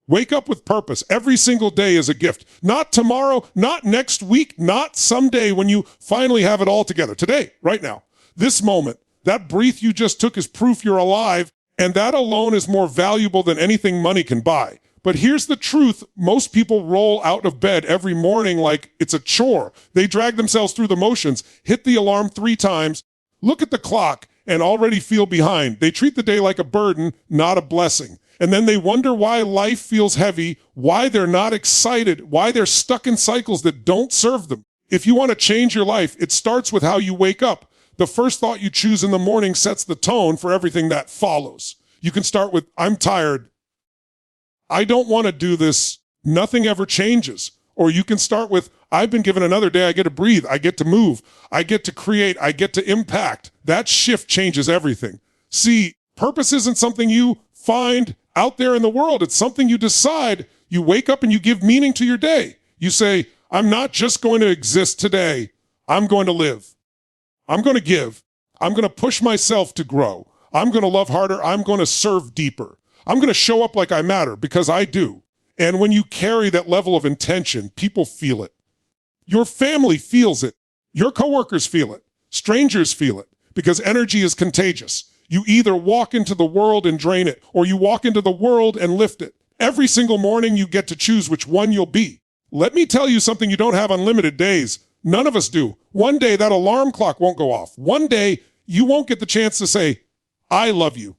Wake up with purpose. Every single day is a gift. Not tomorrow, not next week, not someday when you finally have it all together. Today, right now, this moment, that breath you just took is proof you're alive, and that alone is more valuable than anything money can buy. But here's the truth. Most people roll out of bed every morning like it's a chore. They drag themselves through the motions, hit the alarm 3 times, look at the clock, and already feel behind. They treat the day like a burden, not a blessing. And then they wonder why life feels heavy, why they're not excited, why they're stuck in cycles that don't serve them. If you want to change your life, it starts with how you wake up. The first thought you choose in the morning sets the tone for everything that follows. You can start with, I'm tired. I don't want to do this. Nothing ever changes. Or you can start with, I've been given another day. I get to breathe. I get to move. I get to create. I get to impact. That shift changes everything. See, purpose isn't something you find out there in the world. It's something you decide. You wake up and you give meaning to your day. You say, I'm not just going to exist today. I'm going to live. I'm going to give. I'm going to push myself to grow. I'm going to love harder. I'm going to serve deeper. I'm going to show up like I matter because I do. And when you carry that level of intention, people feel it. Your family feels it. Your coworkers feel it. Strangers feel it because energy is contagious. You either walk into the world and drain it, or you walk into the world and lift it. Every single morning you get to choose which one you'll be. Let me tell you something, you don't have unlimited days. None of us do. One day that alarm clock won't go off. One day you won't get the chance to say, I love you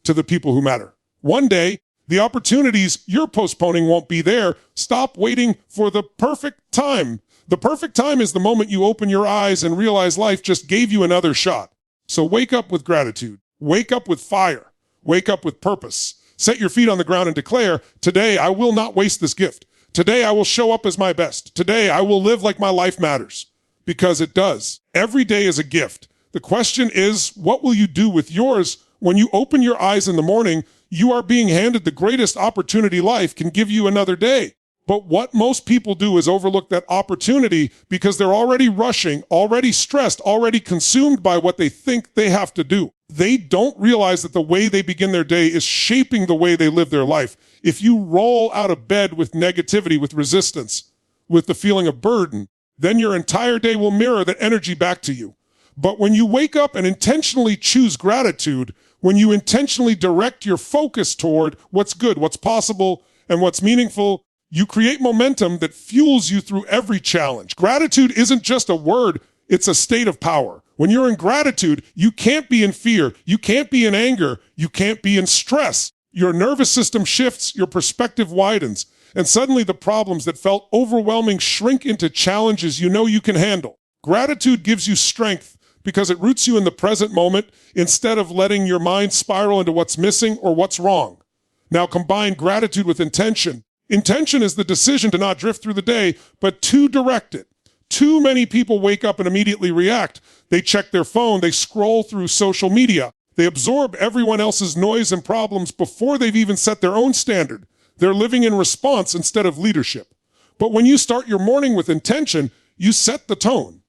to the people who matter. One day the opportunities you're postponing won't be there. Stop waiting for the perfect time. The perfect time is the moment you open your eyes and realize life just gave you another shot. So wake up with gratitude. Wake up with fire. Wake up with purpose. Set your feet on the ground and declare, today I will not waste this gift. Today I will show up as my best. Today I will live like my life matters. Because it does. Every day is a gift. The question is, what will you do with yours? When you open your eyes in the morning, you are being handed the greatest opportunity life can give you another day. But what most people do is overlook that opportunity because they're already rushing, already stressed, already consumed by what they think they have to do. They don't realize that the way they begin their day is shaping the way they live their life. If you roll out of bed with negativity, with resistance, with the feeling of burden, then your entire day will mirror that energy back to you. But when you wake up and intentionally choose gratitude, when you intentionally direct your focus toward what's good, what's possible, and what's meaningful, you create momentum that fuels you through every challenge. Gratitude isn't just a word, it's a state of power. When you're in gratitude, you can't be in fear, you can't be in anger, you can't be in stress. Your nervous system shifts, your perspective widens, and suddenly the problems that felt overwhelming shrink into challenges you know you can handle. Gratitude gives you strength because it roots you in the present moment instead of letting your mind spiral into what's missing or what's wrong. Now combine gratitude with intention. Intention is the decision to not drift through the day, but to direct it. Too many people wake up and immediately react. They check their phone, they scroll through social media, they absorb everyone else's noise and problems before they've even set their own standard. They're living in response instead of leadership. But when you start your morning with intention, you set the tone.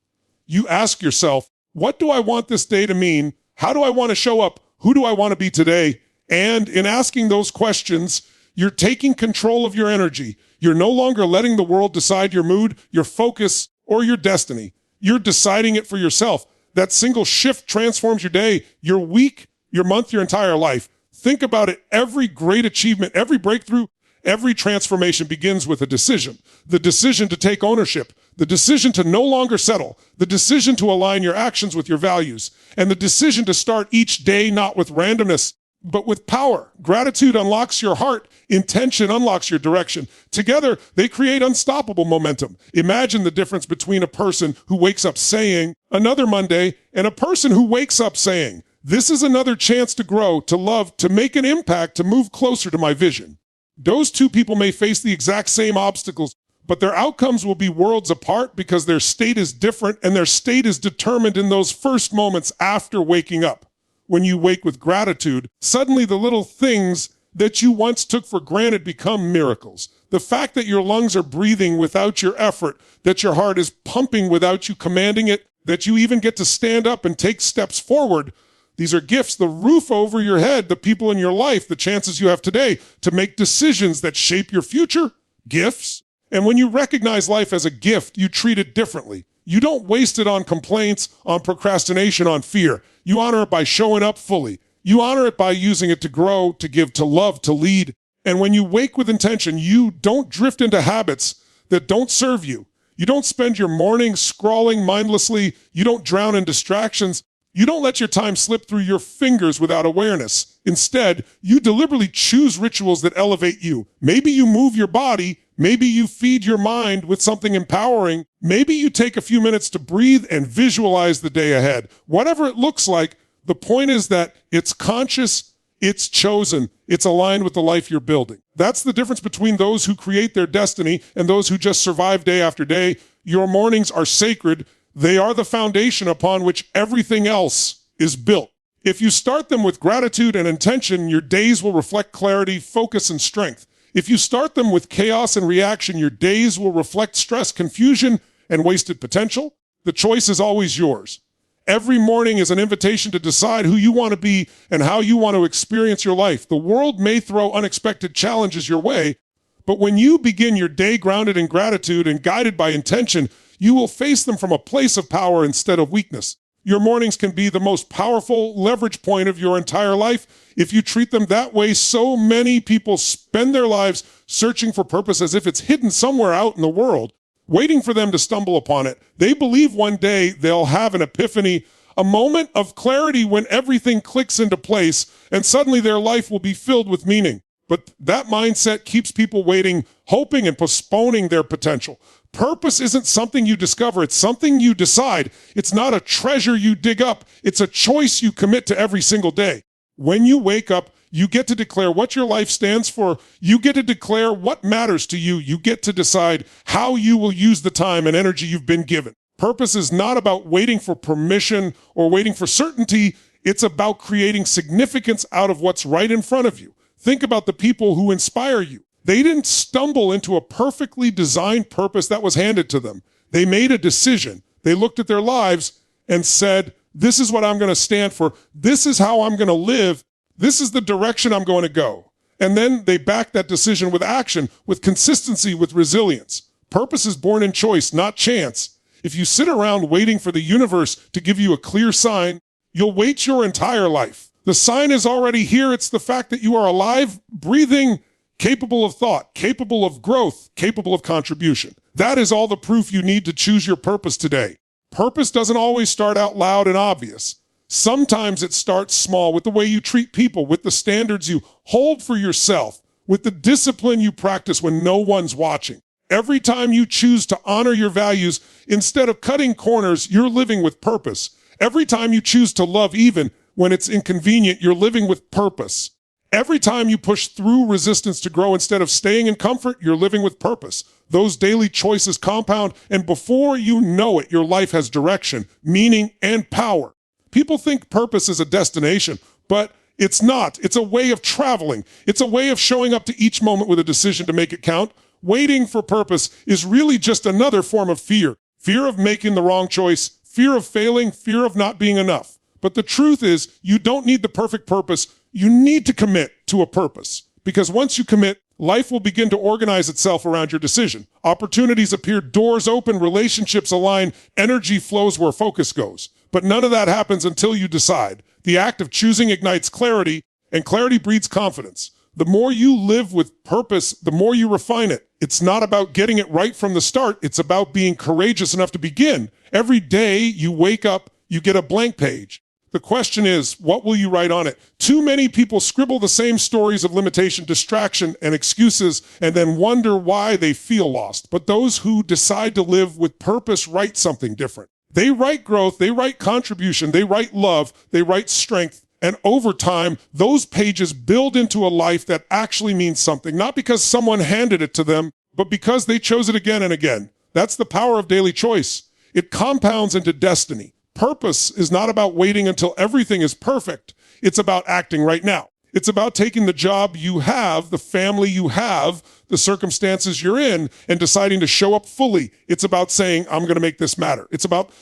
You ask yourself, what do I want this day to mean? How do I want to show up? Who do I want to be today? And in asking those questions, you're taking control of your energy. You're no longer letting the world decide your mood, your focus, or your destiny. You're deciding it for yourself. That single shift transforms your day, your week, your month, your entire life. Think about it. Every great achievement, every breakthrough, every transformation begins with a decision. The decision to take ownership, the decision to no longer settle, the decision to align your actions with your values, and the decision to start each day not with randomness, but with power. Gratitude unlocks your heart. Intention unlocks your direction. Together, they create unstoppable momentum. Imagine the difference between a person who wakes up saying, another Monday, and a person who wakes up saying, this is another chance to grow, to love, to make an impact, to move closer to my vision. Those two people may face the exact same obstacles, but their outcomes will be worlds apart because their state is different and their state is determined in those first moments after waking up. When you wake with gratitude, suddenly the little things that you once took for granted become miracles. The fact that your lungs are breathing without your effort, that your heart is pumping without you commanding it, that you even get to stand up and take steps forward, These are gifts, the roof over your head, the people in your life, the chances you have today to make decisions that shape your future, gifts. And when you recognize life as a gift, you treat it differently. You don't waste it on complaints, on procrastination, on fear. You honor it by showing up fully. You honor it by using it to grow, to give, to love, to lead. And when you wake with intention, you don't drift into habits that don't serve you. You don't spend your mornings scrolling mindlessly. You don't drown in distractions. You don't let your time slip through your fingers without awareness. Instead, you deliberately choose rituals that elevate you. Maybe you move your body. Maybe you feed your mind with something empowering. Maybe you take a few minutes to breathe and visualize the day ahead. Whatever it looks like, the point is that it's conscious, it's chosen, it's aligned with the life you're building. That's the difference between those who create their destiny and those who just survive day after day. Your mornings are sacred. They are the foundation upon which everything else is built. If you start them with gratitude and intention, your days will reflect clarity, focus, and strength. If you start them with chaos and reaction, your days will reflect stress, confusion, and wasted potential. The choice is always yours. Every morning is an invitation to decide who you want to be and how you want to experience your life. The world may throw unexpected challenges your way, but when you begin your day grounded in gratitude and guided by intention, you will face them from a place of power instead of weakness. Your mornings can be the most powerful leverage point of your entire life. If you treat them that way, so many people spend their lives searching for purpose as if it's hidden somewhere out in the world, waiting for them to stumble upon it. They believe one day they'll have an epiphany, a moment of clarity when everything clicks into place, and suddenly their life will be filled with meaning. But that mindset keeps people waiting, hoping and postponing their potential. Purpose isn't something you discover, it's something you decide. It's not a treasure you dig up, it's a choice you commit to every single day. When you wake up, you get to declare what your life stands for. You get to declare what matters to you. You get to decide how you will use the time and energy you've been given. Purpose is not about waiting for permission or waiting for certainty. It's about creating significance out of what's right in front of you. Think about the people who inspire you. They didn't stumble into a perfectly designed purpose that was handed to them. They made a decision. They looked at their lives and said, this is what I'm going to stand for. This is how I'm going to live. This is the direction I'm going to go. And then they back that decision with action, with consistency, with resilience. Purpose is born in choice, not chance. If you sit around waiting for the universe to give you a clear sign, you'll wait your entire life. The sign is already here. It's the fact that you are alive, breathing, capable of thought, capable of growth, capable of contribution. That is all the proof you need to choose your purpose today. Purpose doesn't always start out loud and obvious. Sometimes it starts small with the way you treat people, with the standards you hold for yourself, with the discipline you practice when no one's watching. Every time you choose to honor your values, instead of cutting corners, you're living with purpose. Every time you choose to love even when it's inconvenient, you're living with purpose. Every time you push through resistance to grow instead of staying in comfort, you're living with purpose. Those daily choices compound, and before you know it, your life has direction, meaning, and power. People think purpose is a destination, but it's not. It's a way of traveling. It's a way of showing up to each moment with a decision to make it count. Waiting for purpose is really just another form of fear. Fear of making the wrong choice, fear of failing, fear of not being enough. But the truth is, you don't need the perfect purpose. You need to commit to a purpose. Because once you commit, life will begin to organize itself around your decision. Opportunities appear, doors open, relationships align, energy flows where focus goes. But none of that happens until you decide. The act of choosing ignites clarity, and clarity breeds confidence. The more you live with purpose, the more you refine it. It's not about getting it right from the start. It's about being courageous enough to begin. Every day you wake up, you get a blank page. The question is, what will you write on it? Too many people scribble the same stories of limitation, distraction, and excuses, and then wonder why they feel lost. But those who decide to live with purpose write something different. They write growth, they write contribution, they write love, they write strength. And over time, those pages build into a life that actually means something, not because someone handed it to them, but because they chose it again and again. That's the power of daily choice. It compounds into destiny. Purpose is not about waiting until everything is perfect. It's about acting right now. It's about taking the job you have, the family you have, the circumstances you're in, and deciding to show up fully. It's about saying, I'm going to make this matter. It's about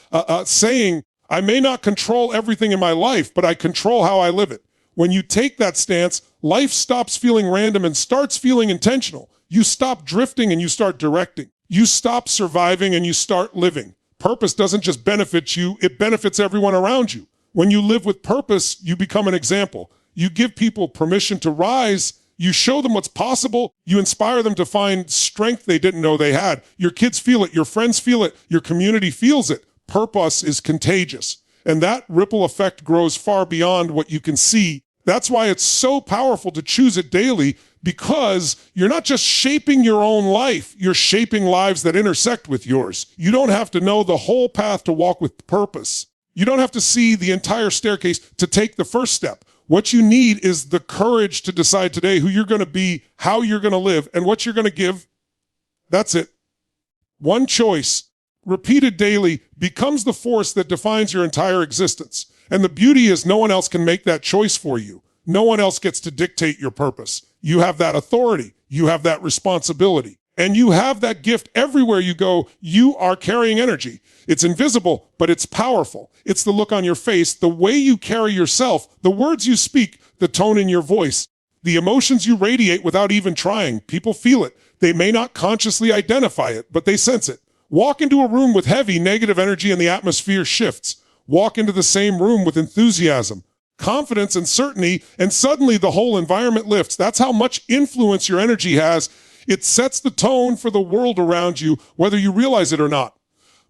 saying, I may not control everything in my life, but I control how I live it. When you take that stance, life stops feeling random and starts feeling intentional. You stop drifting and you start directing. You stop surviving and you start living. Purpose doesn't just benefit you, it benefits everyone around you. When you live with purpose, you become an example. You give people permission to rise. You show them what's possible. You inspire them to find strength they didn't know they had. Your kids feel it. Your friends feel it. Your community feels it. Purpose is contagious. And that ripple effect grows far beyond what you can see. That's why it's so powerful to choose it daily, because you're not just shaping your own life, you're shaping lives that intersect with yours. You don't have to know the whole path to walk with purpose. You don't have to see the entire staircase to take the first step. What you need is the courage to decide today who you're going to be, how you're going to live, and what you're going to give. That's it. One choice, repeated daily, becomes the force that defines your entire existence. And the beauty is no one else can make that choice for you. No one else gets to dictate your purpose. You have that authority. You have that responsibility. And you have that gift everywhere you go. You are carrying energy. It's invisible, but it's powerful. It's the look on your face, the way you carry yourself, the words you speak, the tone in your voice, the emotions you radiate without even trying. People feel it. They may not consciously identify it, but they sense it. Walk into a room with heavy negative energy and the atmosphere shifts. Walk into the same room with enthusiasm, confidence, and certainty, and suddenly the whole environment lifts. That's how much influence your energy has. It sets the tone for the world around you, whether you realize it or not.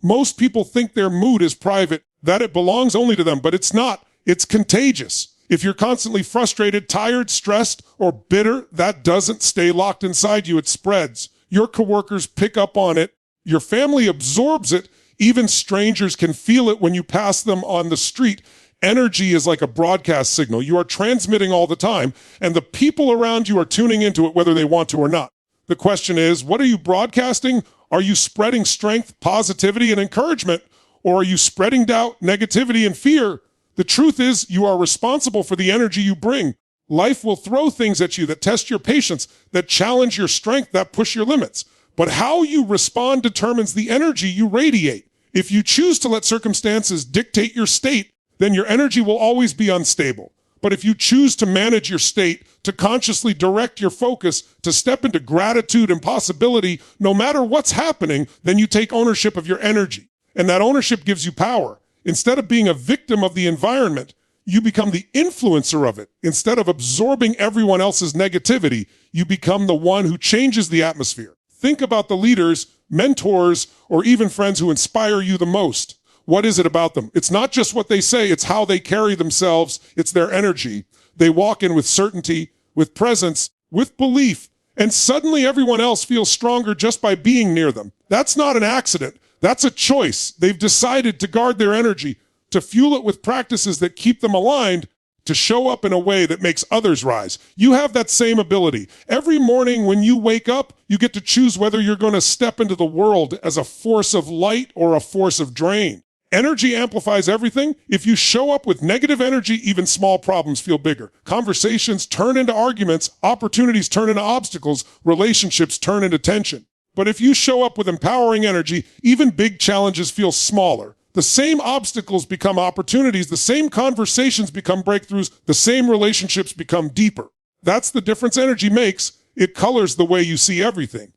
Most people think their mood is private, that it belongs only to them, but it's not. It's contagious. If you're constantly frustrated, tired, stressed, or bitter, that doesn't stay locked inside you. It spreads. Your coworkers pick up on it. Your family absorbs it. Even strangers can feel it when you pass them on the street. Energy is like a broadcast signal. You are transmitting all the time, and the people around you are tuning into it whether they want to or not. The question is, what are you broadcasting? Are you spreading strength, positivity, and encouragement? Or are you spreading doubt, negativity, and fear? The truth is, you are responsible for the energy you bring. Life will throw things at you that test your patience, that challenge your strength, that push your limits. But how you respond determines the energy you radiate. If you choose to let circumstances dictate your state, then your energy will always be unstable. But if you choose to manage your state, to consciously direct your focus, to step into gratitude and possibility, no matter what's happening, then you take ownership of your energy. And that ownership gives you power. Instead of being a victim of the environment, you become the influencer of it. Instead of absorbing everyone else's negativity, you become the one who changes the atmosphere. Think about the leaders, mentors, or even friends who inspire you the most. What is it about them? It's not just what they say, it's how they carry themselves, it's their energy. They walk in with certainty, with presence, with belief, and suddenly everyone else feels stronger just by being near them. That's not an accident. That's a choice. They've decided to guard their energy, to fuel it with practices that keep them aligned, to show up in a way that makes others rise. You have that same ability. Every morning when you wake up, you get to choose whether you're going to step into the world as a force of light or a force of drain. Energy amplifies everything. If you show up with negative energy, even small problems feel bigger. Conversations turn into arguments, opportunities turn into obstacles, relationships turn into tension. But if you show up with empowering energy, even big challenges feel smaller. The same obstacles become opportunities, the same conversations become breakthroughs, the same relationships become deeper. That's the difference energy makes. It colors the way you see everything.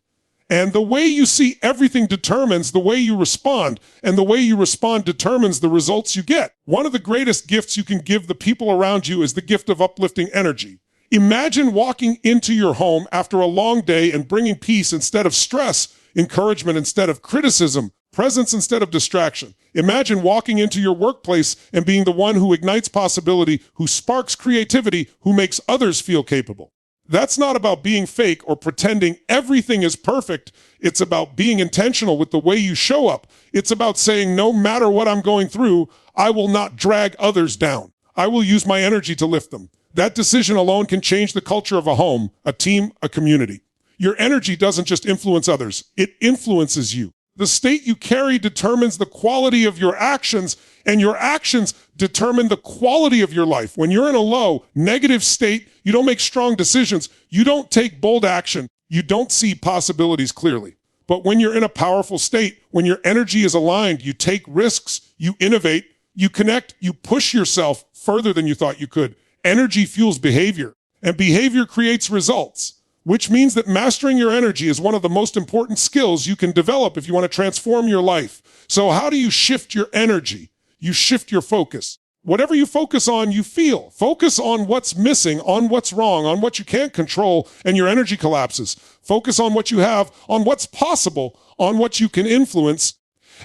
And the way you see everything determines the way you respond, and the way you respond determines the results you get. One of the greatest gifts you can give the people around you is the gift of uplifting energy. Imagine walking into your home after a long day and bringing peace instead of stress, encouragement instead of criticism, presence instead of distraction. Imagine walking into your workplace and being the one who ignites possibility, who sparks creativity, who makes others feel capable. That's not about being fake or pretending everything is perfect. It's about being intentional with the way you show up. It's about saying, no matter what I'm going through, I will not drag others down. I will use my energy to lift them. That decision alone can change the culture of a home, a team, a community. Your energy doesn't just influence others, it influences you. The state you carry determines the quality of your actions, and your actions determine the quality of your life. When you're in a low, negative state, you don't make strong decisions. You don't take bold action. You don't see possibilities clearly. But when you're in a powerful state, when your energy is aligned, you take risks, you innovate, You connect, you push yourself further than you thought you could. Energy fuels behavior, and behavior creates results, which means that mastering your energy is one of the most important skills you can develop if you want to transform your life. So how do you shift your energy? You shift your focus. Whatever you focus on, you feel. Focus on what's missing, on what's wrong, on what you can't control, and your energy collapses. Focus on what you have, on what's possible, on what you can influence,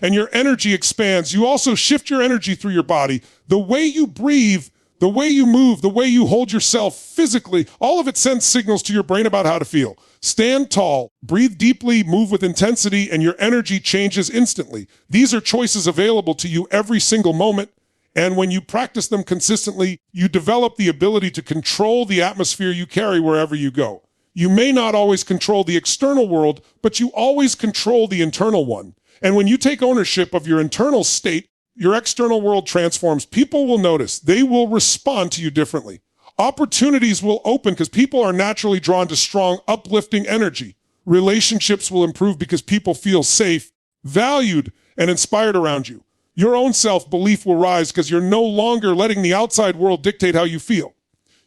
and your energy expands. You also shift your energy through your body. The way you breathe, the way you move, the way you hold yourself physically, all of it sends signals to your brain about how to feel. Stand tall, breathe deeply, move with intensity, and your energy changes instantly. These are choices available to you every single moment. And when you practice them consistently, you develop the ability to control the atmosphere you carry wherever you go. You may not always control the external world, but you always control the internal one. And when you take ownership of your internal state, your external world transforms. People will notice. They will respond to you differently. Opportunities will open because people are naturally drawn to strong, uplifting energy. Relationships will improve because people feel safe, valued, and inspired around you. Your own self-belief will rise because you're no longer letting the outside world dictate how you feel.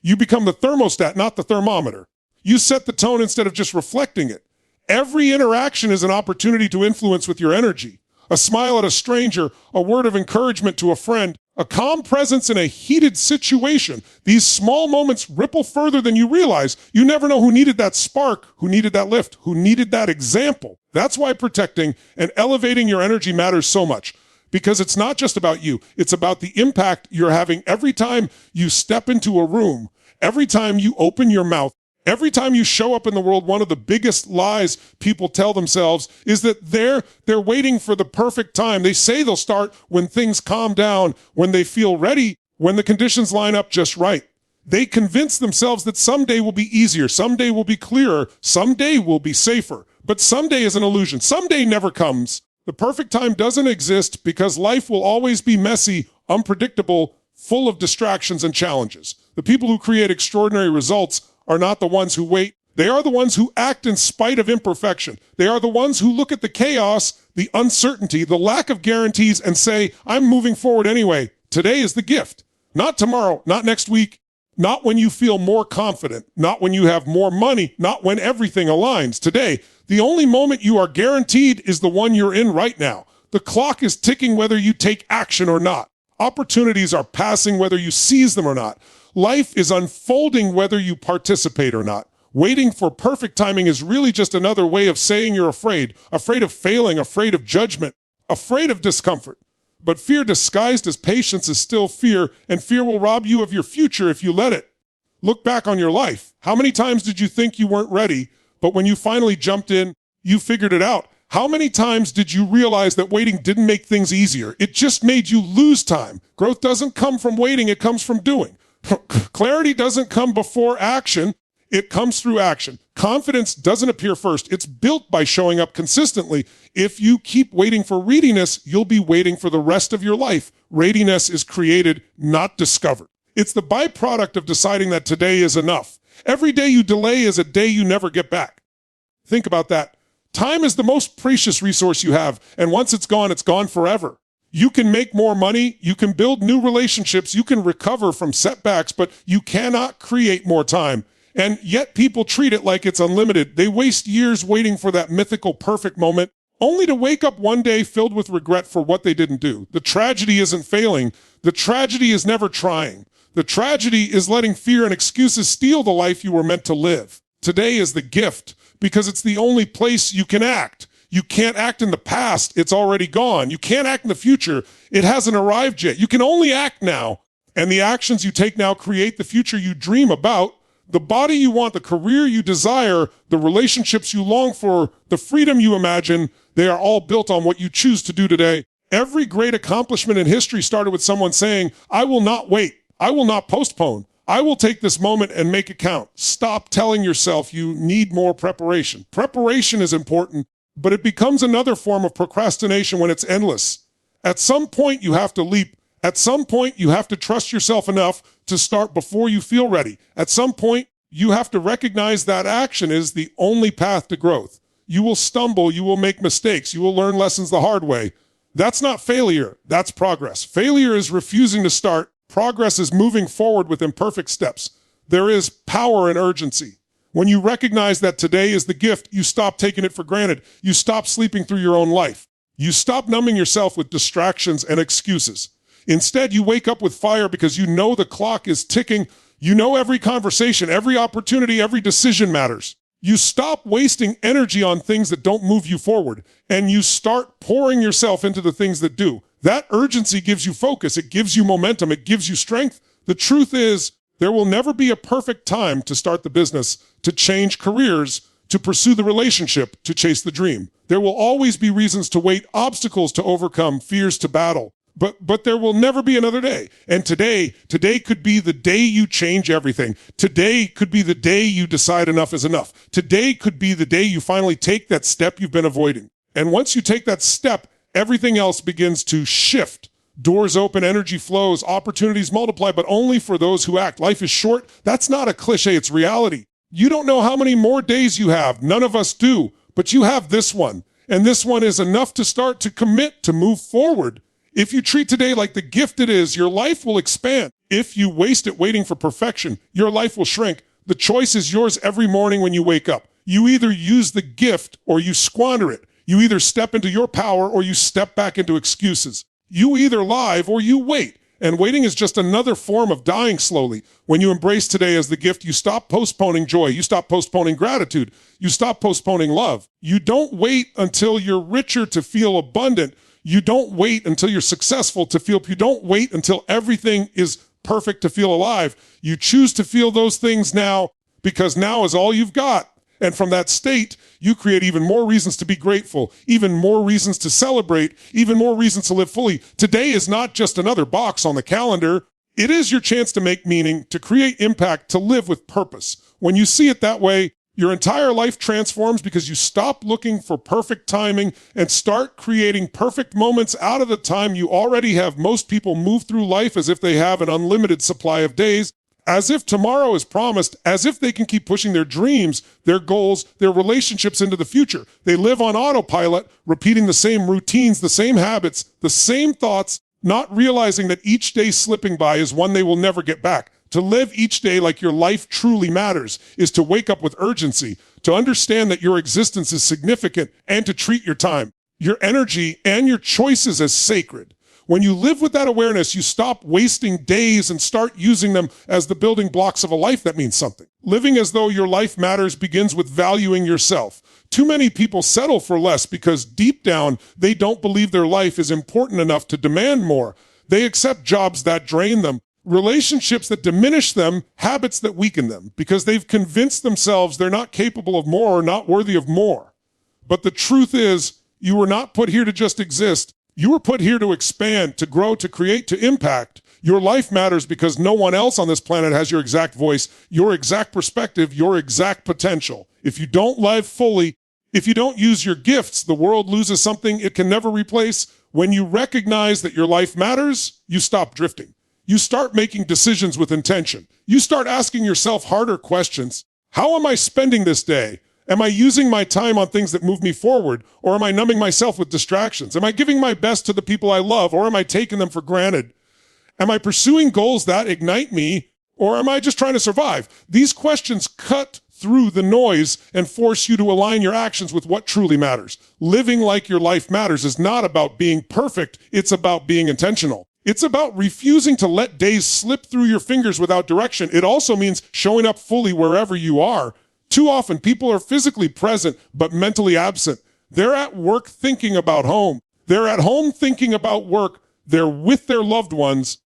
You become the thermostat, not the thermometer. You set the tone instead of just reflecting it. Every interaction is an opportunity to influence with your energy. A smile at a stranger, a word of encouragement to a friend, a calm presence in a heated situation. These small moments ripple further than you realize. You never know who needed that spark, who needed that lift, who needed that example. That's why protecting and elevating your energy matters so much. Because it's not just about you. It's about the impact you're having every time you step into a room, every time you open your mouth, every time you show up in the world. One of the biggest lies people tell themselves is that they're waiting for the perfect time. They say they'll start when things calm down, when they feel ready, when the conditions line up just right. They convince themselves that someday will be easier, someday will be clearer, someday will be safer. But someday is an illusion. Someday never comes. The perfect time doesn't exist because life will always be messy, unpredictable, full of distractions and challenges. The people who create extraordinary results are not the ones who wait. They are the ones who act in spite of imperfection. They are the ones who look at the chaos, the uncertainty, the lack of guarantees, and say, I'm moving forward anyway. Today is the gift. Not tomorrow, not next week, not when you feel more confident, not when you have more money, not when everything aligns. Today, the only moment you are guaranteed is the one you're in right now. The clock is ticking whether you take action or not. Opportunities are passing whether you seize them or not. Life is unfolding whether you participate or not. Waiting for perfect timing is really just another way of saying you're afraid of failing, afraid of judgment, afraid of discomfort. But fear disguised as patience is still fear, and fear will rob you of your future if you let it. Look back on your life. How many times did you think you weren't ready, but when you finally jumped in, you figured it out? How many times did you realize that waiting didn't make things easier? It just made you lose time. Growth doesn't come from waiting, it comes from doing. Clarity doesn't come before action, it comes through action. Confidence doesn't appear first, it's built by showing up consistently. If you keep waiting for readiness, you'll be waiting for the rest of your life. Readiness is created, not discovered. It's the byproduct of deciding that today is enough. Every day you delay is a day you never get back. Think about that. Time is the most precious resource you have, and once it's gone forever. You can make more money, you can build new relationships, you can recover from setbacks, but you cannot create more time. And yet people treat it like it's unlimited. They waste years waiting for that mythical perfect moment, only to wake up one day filled with regret for what they didn't do. The tragedy isn't failing. The tragedy is never trying. The tragedy is letting fear and excuses steal the life you were meant to live. Today is the gift because it's the only place you can act. You can't act in the past. It's already gone. You can't act in the future. It hasn't arrived yet. You can only act now. And the actions you take now create the future you dream about, the body you want, the career you desire, the relationships you long for, the freedom you imagine. They are all built on what you choose to do today. Every great accomplishment in history started with someone saying, I will not wait. I will not postpone. I will take this moment and make it count. Stop telling yourself you need more preparation. Preparation is important, but it becomes another form of procrastination when it's endless. At some point, you have to leap. At some point, you have to trust yourself enough to start before you feel ready. At some point, you have to recognize that action is the only path to growth. You will stumble, you will make mistakes, you will learn lessons the hard way. That's not failure, that's progress. Failure is refusing to start. Progress is moving forward with imperfect steps. There is power in urgency. When you recognize that today is the gift, you stop taking it for granted. You stop sleeping through your own life. You stop numbing yourself with distractions and excuses. Instead, you wake up with fire because you know the clock is ticking. You know every conversation, every opportunity, every decision matters. You stop wasting energy on things that don't move you forward, and you start pouring yourself into the things that do. That urgency gives you focus. It gives you momentum. It gives you strength. The truth is, there will never be a perfect time to start the business, to change careers, to pursue the relationship, to chase the dream. There will always be reasons to wait, obstacles to overcome, fears to battle. But there will never be another day. And today could be the day you change everything. Today could be the day you decide enough is enough. Today could be the day you finally take that step you've been avoiding. And once you take that step, everything else begins to shift. Doors open, energy flows, opportunities multiply, but only for those who act. Life is short. That's not a cliche, it's reality. You don't know how many more days you have. None of us do. But you have this one. And this one is enough to start to commit to move forward. If you treat today like the gift it is, your life will expand. If you waste it waiting for perfection, your life will shrink. The choice is yours every morning when you wake up. You either use the gift or you squander it. You either step into your power or you step back into excuses. You either live or you wait. And waiting is just another form of dying slowly. When you embrace today as the gift, you stop postponing joy. You stop postponing gratitude. You stop postponing love. You don't wait until you're richer to feel abundant. You don't wait until you're successful to feel, you don't wait until everything is perfect to feel alive. You choose to feel those things now because now is all you've got. And from that state, you create even more reasons to be grateful, even more reasons to celebrate, even more reasons to live fully. Today is not just another box on the calendar. It is your chance to make meaning, to create impact, to live with purpose. When you see it that way, your entire life transforms because you stop looking for perfect timing and start creating perfect moments out of the time you already have. Most people move through life as if they have an unlimited supply of days, as if tomorrow is promised, as if they can keep pushing their dreams, their goals, their relationships into the future. They live on autopilot, repeating the same routines, the same habits, the same thoughts, not realizing that each day slipping by is one they will never get back. To live each day like your life truly matters is to wake up with urgency, to understand that your existence is significant, and to treat your time, your energy, and your choices as sacred. When you live with that awareness, you stop wasting days and start using them as the building blocks of a life that means something. Living as though your life matters begins with valuing yourself. Too many people settle for less because deep down, they don't believe their life is important enough to demand more. They accept jobs that drain them, relationships that diminish them, habits that weaken them, because they've convinced themselves they're not capable of more or not worthy of more. But the truth is, you were not put here to just exist. You were put here to expand, to grow, to create, to impact. Your life matters because no one else on this planet has your exact voice, your exact perspective, your exact potential. If you don't live fully, if you don't use your gifts, the world loses something it can never replace. When you recognize that your life matters, you stop drifting. You start making decisions with intention. You start asking yourself harder questions. How am I spending this day? Am I using my time on things that move me forward, or am I numbing myself with distractions? Am I giving my best to the people I love, or am I taking them for granted? Am I pursuing goals that ignite me, or am I just trying to survive? These questions cut through the noise and force you to align your actions with what truly matters. Living like your life matters is not about being perfect. It's about being intentional. It's about refusing to let days slip through your fingers without direction. It also means showing up fully wherever you are. Too often, people are physically present, but mentally absent. They're at work thinking about home. They're at home thinking about work. They're with their loved ones,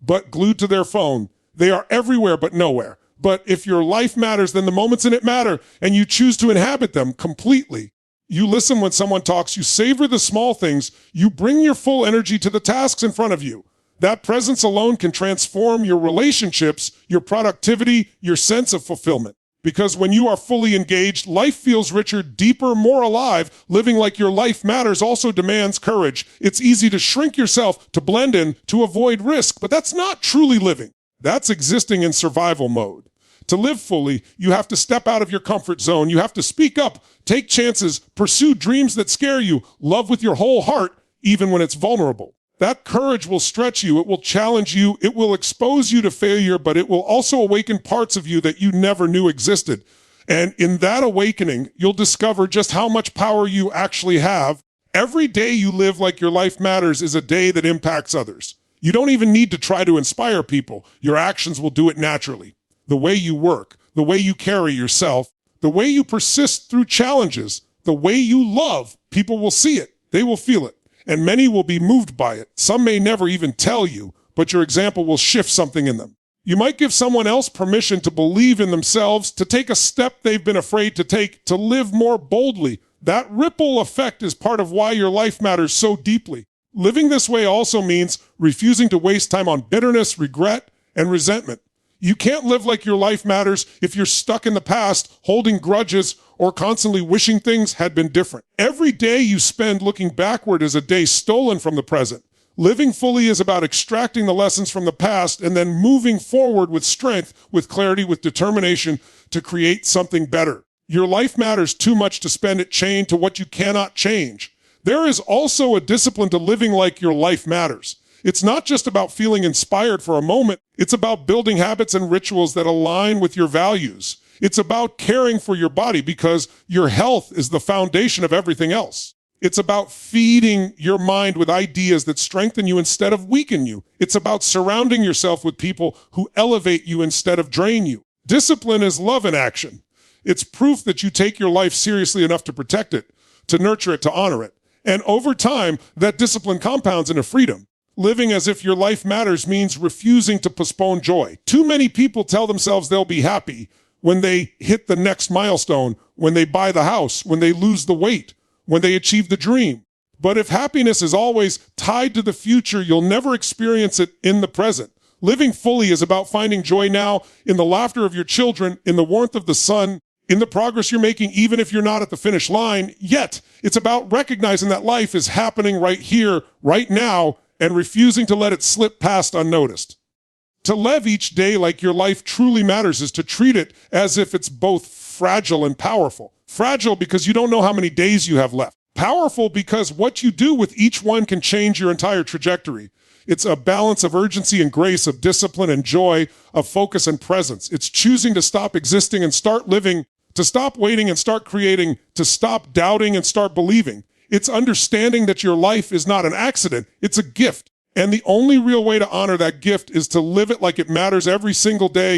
but glued to their phone. They are everywhere, but nowhere. But if your life matters, then the moments in it matter, and you choose to inhabit them completely. You listen when someone talks. You savor the small things. You bring your full energy to the tasks in front of you. That presence alone can transform your relationships, your productivity, your sense of fulfillment. Because when you are fully engaged, life feels richer, deeper, more alive. Living like your life matters also demands courage. It's easy to shrink yourself, to blend in, to avoid risk, but that's not truly living. That's existing in survival mode. To live fully, you have to step out of your comfort zone. You have to speak up, take chances, pursue dreams that scare you, love with your whole heart. even when it's vulnerable. That courage will stretch you, it will challenge you, it will expose you to failure, but it will also awaken parts of you that you never knew existed. And in that awakening, you'll discover just how much power you actually have. Every day you live like your life matters is a day that impacts others. You don't even need to try to inspire people. Your actions will do it naturally. The way you work, the way you carry yourself, the way you persist through challenges, the way you love, people will see it. They will feel it. And many will be moved by it. Some may never even tell you, but your example will shift something in them. You might give someone else permission to believe in themselves, to take a step they've been afraid to take, to live more boldly. That ripple effect is part of why your life matters so deeply. Living this way also means refusing to waste time on bitterness, regret, and resentment. You can't live like your life matters if you're stuck in the past, holding grudges, or constantly wishing things had been different. Every day you spend looking backward is a day stolen from the present. Living fully is about extracting the lessons from the past and then moving forward with strength, with clarity, with determination to create something better. Your life matters too much to spend it chained to what you cannot change. There is also a discipline to living like your life matters. It's not just about feeling inspired for a moment. It's about building habits and rituals that align with your values. It's about caring for your body because your health is the foundation of everything else. It's about feeding your mind with ideas that strengthen you instead of weaken you. It's about surrounding yourself with people who elevate you instead of drain you. Discipline is love in action. It's proof that you take your life seriously enough to protect it, to nurture it, to honor it. And over time, that discipline compounds into freedom. Living as if your life matters means refusing to postpone joy. Too many people tell themselves they'll be happy when they hit the next milestone, when they buy the house, when they lose the weight, when they achieve the dream. But if happiness is always tied to the future, you'll never experience it in the present. Living fully is about finding joy now in the laughter of your children, in the warmth of the sun, in the progress you're making, even if you're not at the finish line. Yet, it's about recognizing that life is happening right here, right now, and refusing to let it slip past unnoticed. To live each day like your life truly matters is to treat it as if it's both fragile and powerful. Fragile because you don't know how many days you have left. Powerful because what you do with each one can change your entire trajectory. It's a balance of urgency and grace, of discipline and joy, of focus and presence. It's choosing to stop existing and start living, to stop waiting and start creating, to stop doubting and start believing. It's understanding that your life is not an accident, it's a gift. And the only real way to honor that gift is to live it like it matters every single day,